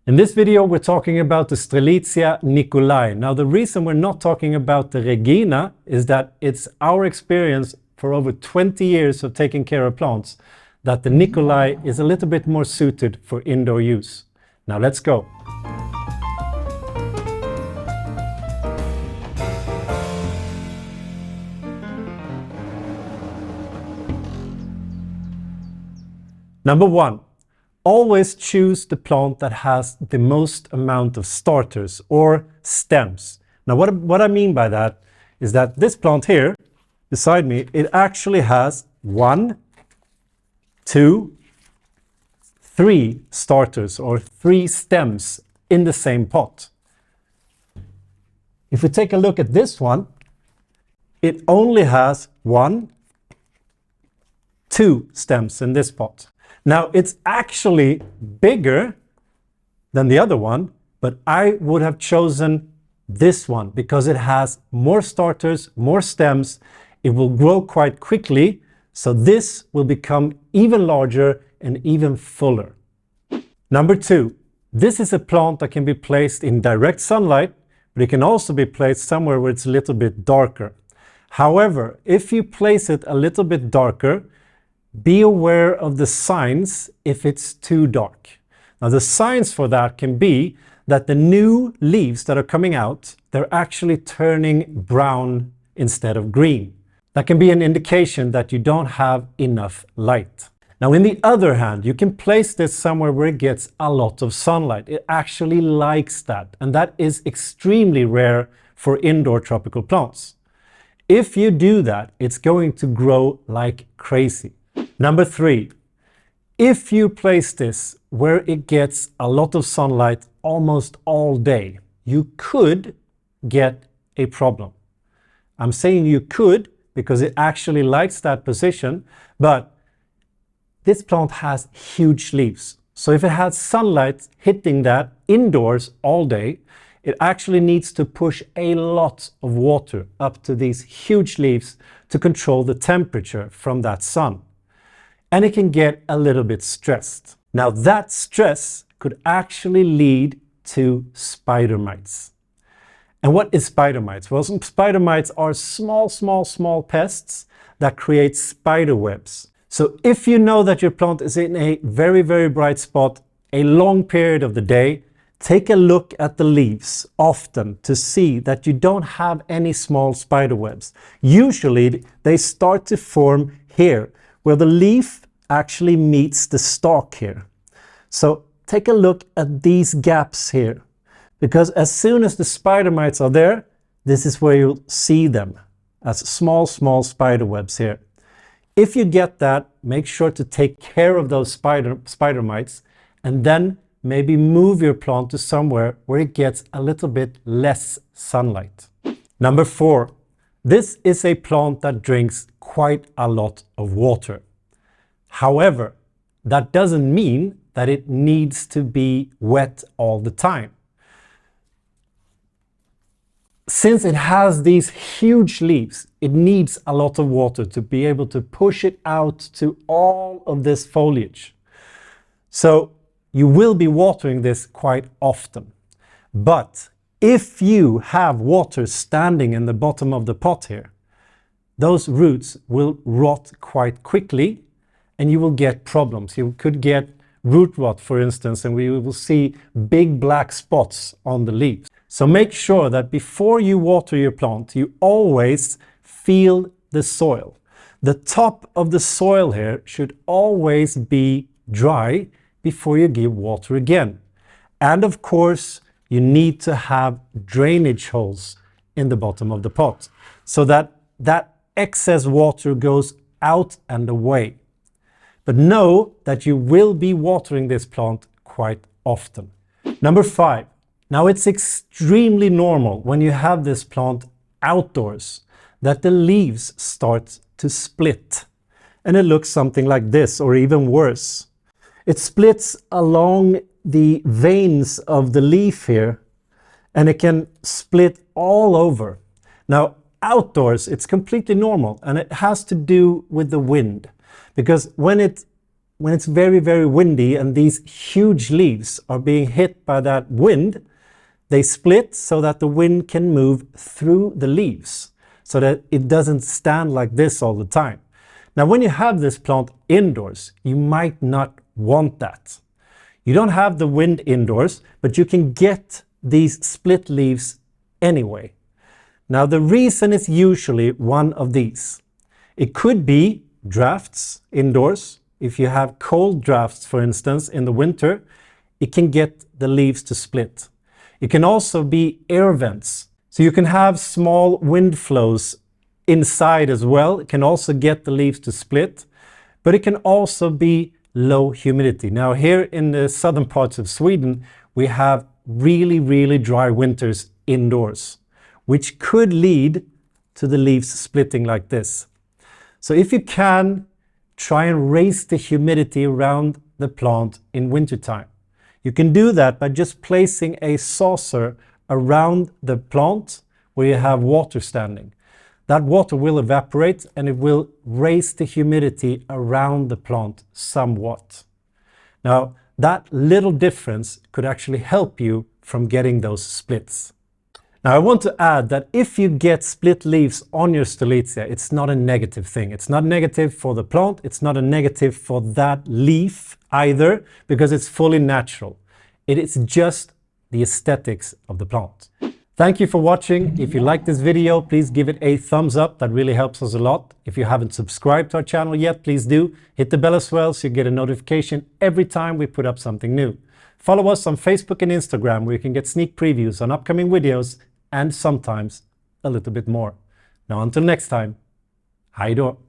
In this video, we're talking about the Strelitzia Nicola. Now, the reason we're not talking about the Reginae is that it's our experience for over 20 years of taking care of plants that the Nicolai is a little bit more suited for indoor use. Now, let's go. Number one. Always choose the plant that has the most amount of starters or stems. Now what I mean by that is that this plant here beside me, it actually has 1, 2, 3 starters or 3 stems in the same pot. If we take a look at this one, it only has 1, 2 stems in this pot. Now, it's actually bigger than the other one, but I would have chosen this one because it has more starters, more stems. It will grow quite quickly, so this will become even larger and even fuller. Number 2, this is a plant that can be placed in direct sunlight, but it can also be placed somewhere where it's a little bit darker. However, if you place it a little bit darker, be aware of the signs if it's too dark. Now the signs for that can be that the new leaves that are coming out, they're actually turning brown instead of green. That can be an indication that you don't have enough light. Now on the other hand, you can place this somewhere where it gets a lot of sunlight. It actually likes that, and that is extremely rare for indoor tropical plants. If you do that, it's going to grow like crazy. Number 3, if you place this where it gets a lot of sunlight almost all day, you could get a problem. I'm saying you could because it actually likes that position, but this plant has huge leaves. So if it has sunlight hitting that indoors all day, it actually needs to push a lot of water up to these huge leaves to control the temperature from that sun. And it can get a little bit stressed. Now that stress could actually lead to spider mites. And what is spider mites? Well, some spider mites are small pests that create spider webs. So if you know that your plant is in a very bright spot a long period of the day, take a look at the leaves often to see that you don't have any small spider webs. Usually they start to form here, where the leaf actually meets the stalk here. So take a look at these gaps here, because as soon as the spider mites are there, this is where you'll see them as small spider webs here. If you get that, make sure to take care of those spider mites and then maybe move your plant to somewhere where it gets a little bit less sunlight. Number 4, this is a plant that drinks quite a lot of water. However, that doesn't mean that it needs to be wet all the time. Since it has these huge leaves, it needs a lot of water to be able to push it out to all of this foliage. So you will be watering this quite often. But if you have water standing in the bottom of the pot here, those roots will rot quite quickly and you will get problems. You could get root rot, for instance, and we will see big black spots on the leaves. So make sure that before you water your plant, you always feel the soil. The top of the soil here should always be dry before you give water again. And of course, you need to have drainage holes in the bottom of the pot so that that excess water goes out and away. But know that you will be watering this plant quite often. Number 5. Now it's extremely normal when you have this plant outdoors that the leaves start to split. And it looks something like this, or even worse. It splits along the veins of the leaf here, and it can split all over. Now outdoors it's completely normal, and it has to do with the wind. Because when it when it's very, very windy and these huge leaves are being hit by that wind, they split so that the wind can move through the leaves, so that it doesn't stand like this all the time. Now, when you have this plant indoors, you might not want that. You don't have the wind indoors, but you can get these split leaves anyway. Now, the reason is usually one of these. It could be drafts indoors. If you have cold drafts, for instance, in the winter, it can get the leaves to split. It can also be air vents. So you can have small wind flows inside as well. It can also get the leaves to split, but it can also be low humidity. Now, here in the southern parts of Sweden, we have really, really dry winters indoors, which could lead to the leaves splitting like this. So if you can, try and raise the humidity around the plant in wintertime. You can do that by just placing a saucer around the plant where you have water standing. That water will evaporate and it will raise the humidity around the plant somewhat. Now, that little difference could actually help you from getting those splits. Now, I want to add that if you get split leaves on your Strelitzia, it's not a negative thing. It's not negative for the plant. It's not a negative for that leaf either, because it's fully natural. It is just the aesthetics of the plant. Thank you for watching. If you like this video, please give it a thumbs up. That really helps us a lot. If you haven't subscribed to our channel yet, please do. Hit the bell as well so you get a notification every time we put up something new. Follow us on Facebook and Instagram, where you can get sneak previews on upcoming videos and sometimes a little bit more. Now, until next time, hej då!